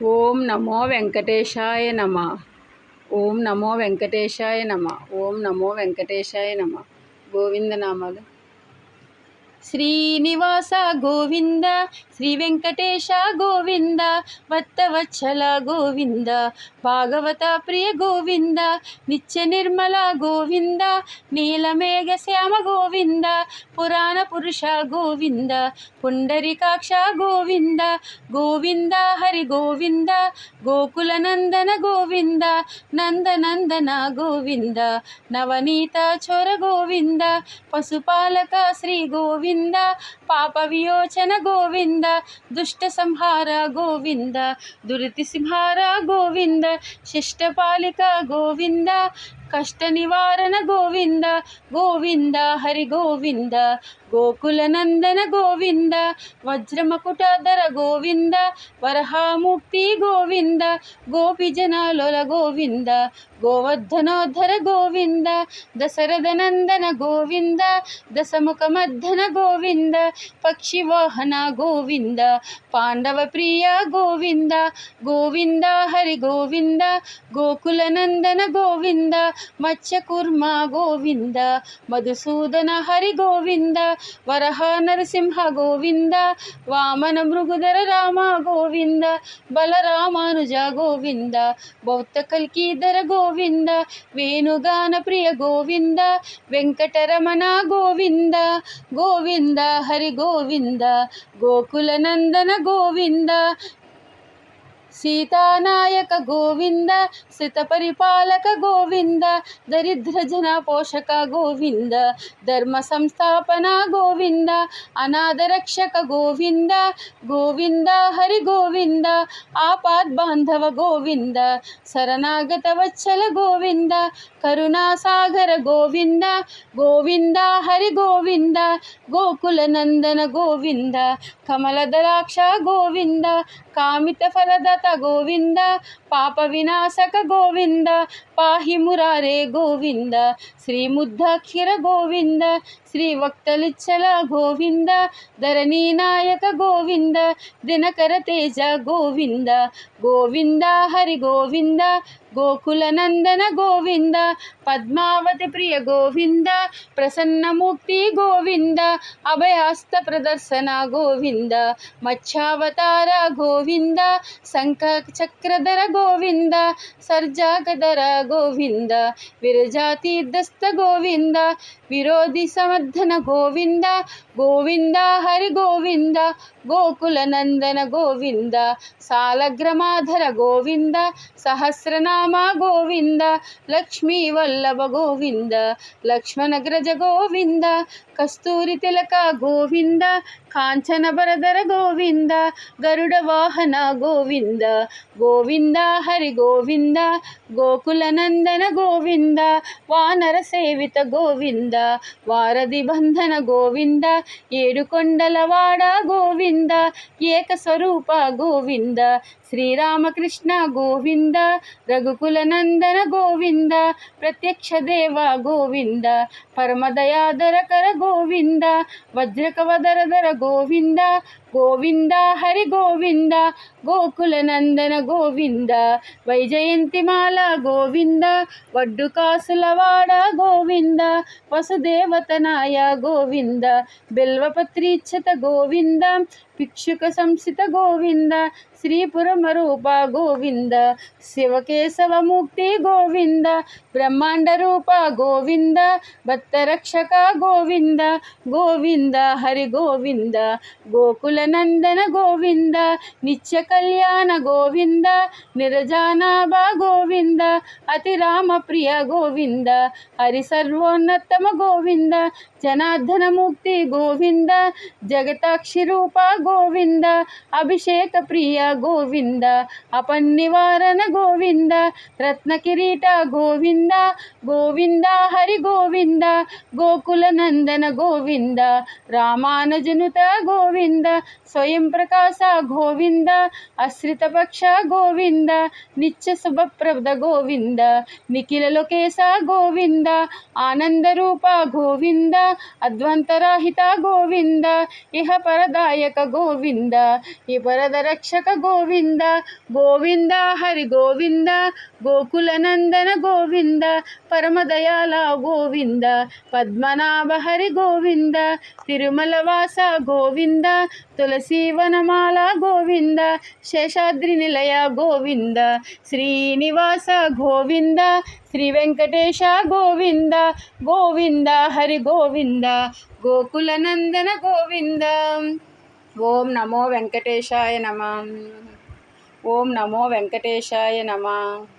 ఓం నమో వెంకటేశాయ నమ. ఓం నమో వెంకటేశాయ నమ. ఓం నమో వెంకటేశాయ నమ. గోవిందనామాలు. శ్రీనివాస గోవింద, శ్రీ వెంకటేశ గోవింద, భక్తవత్సల గోవింద, భాగవత ప్రియ గోవింద, నిత్య నిర్మల గోవింద, నీలమేఘ శ్యామ గోవింద, పురాణ పురుష గోవింద, పుండరీకాక్ష గోవింద, గోవింద హరి గోవింద, గోకుల నందన గోవింద, నందనందన గోవింద, నవనీత చోర గోవింద, పశుపాలక శ్రీ గోవింద, పాప వియోచన గోవింద, దుష్ట సంహార గోవింద, దురితి సంహార గోవింద, శిష్టపాలిక గోవింద, కష్ట నివారణ గోవింద, గోవింద హరి గోవింద, గోకుల నందన గోవింద, వజ్రమకుటాధర గోవింద, వరహాముక్తి గోవింద, గోపిజనాలోల గోవింద, గోవర్ధనోద్ధర గోవింద, దశరథ నందన గోవింద, దశముఖ మర్దన గోవింద, పక్షివాహన గోవింద, పాండవ ప్రియ గోవింద, గోవింద హరి గోవింద, గోకుల నందన గోవింద, మత్స్యకూర్మ గోవింద, మధుసూదన హరి గోవింద, వరహ నరసింహ గోవింద, వామన మృగుధర రామ గోవింద, బలరామానుజ గోవింద, బౌద్ధ కల్కీధర గోవింద, వేణుగాన ప్రియ గోవింద, వెంకటరమణ గోవింద, గోవింద హరి గోవింద, గోకుల నందన గోవింద, సీతానాయక గోవింద, శ్రిత పరిపాలక గోవింద, దరిద్ర జన పోషక గోవింద, ధర్మ సంస్థాపన గోవింద, అనాథ రక్షక గోవింద, గోవింద హరి గోవింద, ఆపద్ బాంధవ గోవింద, శరణాగత వత్సల గోవింద, కరుణాసాగర గోవింద, గోవింద హరి గోవింద, గోకుల నందన గోవింద, కమలదళాక్ష గోవింద, కామిత ఫలదత గోవింద, పాప వినాశక గోవింద, పాహి మురారే గోవింద, శ్రీ ముద్దాక్షర గోవింద, శ్రీ వక్తలిచ్చల గోవింద, ధరణీ నాయక గోవింద, దినకర తేజ గోవింద, గోవింద హరి గోవింద, గోకుల నందన గోవింద, పద్మావతి ప్రియ గోవింద, ప్రసన్నమూర్తి గోవింద, అభయాస్త ప్రదర్శన గోవింద, మత్స్యావతార గోవింద, శంఖ చక్రధర గోవింద, సర్జాగధర గోవింద, విరజాతీర్థస్థ గోవింద, విరోధి సమర్థన గోవింద, గోవింద హరి గోవింద, గోకుల నందన గోవింద, సాలగ్రమాధర గోవింద, సహస్రనామ గోవింద, లక్ష్మీ వల్లభ గోవింద, లక్ష్మణగ్రజ గోవింద, కస్తూరి తిలక గోవింద, కాంచన బరధర గోవింద, గరుడ వాహన గోవింద, గోవింద హరి గోవింద, గోకుల నందన గోవింద, వానర సేవిత గోవింద, వారధి బంధన గోవింద, ఏడుకొండలవాడ గోవింద, ఏక స్వరూప గోవింద, శ్రీరామకృష్ణ గోవింద, రఘుకుల నందన గోవింద, ప్రత్యక్ష దేవ గోవింద, పరమదయాధరకర గోవింద, వజ్రకవధరధర గోవింద, గోవింద హరి గోవింద, గోకుల నందన గోవింద, వైజయంతిమాల గోవింద, వడ్డు కాసులవాడ గోవింద, వసుదేవతనాయ గోవింద, బిల్వపత్రీచ్ఛత గోవింద, భిక్షుక సంసిత గోవింద, శ్రీపురమరూప గోవింద, శివకేశవముక్తి గోవింద, బ్రహ్మాండ రూప గోవింద, భక్తరక్షక గోవింద, గోవింద హరి గోవింద, గోకుల నందన గోవింద, నిత్య కళ్యాణ గోవింద, నిరజానాభ గోవింద, అతి రామ ప్రియ గోవింద, హరి సర్వోన్నతమ గోవింద, జనార్దన ముక్తి గోవింద, జగతాక్షి రూప గోవింద, అభిషేక ప్రియ గోవింద, అపన్నివారణ గోవింద, రత్న కిరీట గోవింద, గోవింద హరి గోవింద, గోకుల నందన గోవింద, రామానుజనుత గోవింద, స్వయం ప్రకాశ గోవింద, అశ్రిత పక్ష గోవింద, నిత్య శుభప్రద గోవింద, నిఖిల లోకేశ గోవింద, ఆనంద రూప గోవింద, అద్వంతరాహిత గోవింద, ఇహ పరదాయక గోవింద, ఈ పరద రక్షక గోవింద గోవింద హరి గోవింద గోకులనందన గోవింద పరమదయాల గోవింద పద్మనాభ హరి గోవింద తిరుమల వాస గోవింద తులసీవనమాల గోవింద శేషాద్రి నిలయ గోవింద శ్రీనివాస గోవింద శ్రీ వెంకటేశ గోవింద గోవింద హరి గోవింద గోకులనందన గోవింద. ఓం నమో వెంకటేశాయ నమః. ఓం నమో వెంకటేశాయ నమః.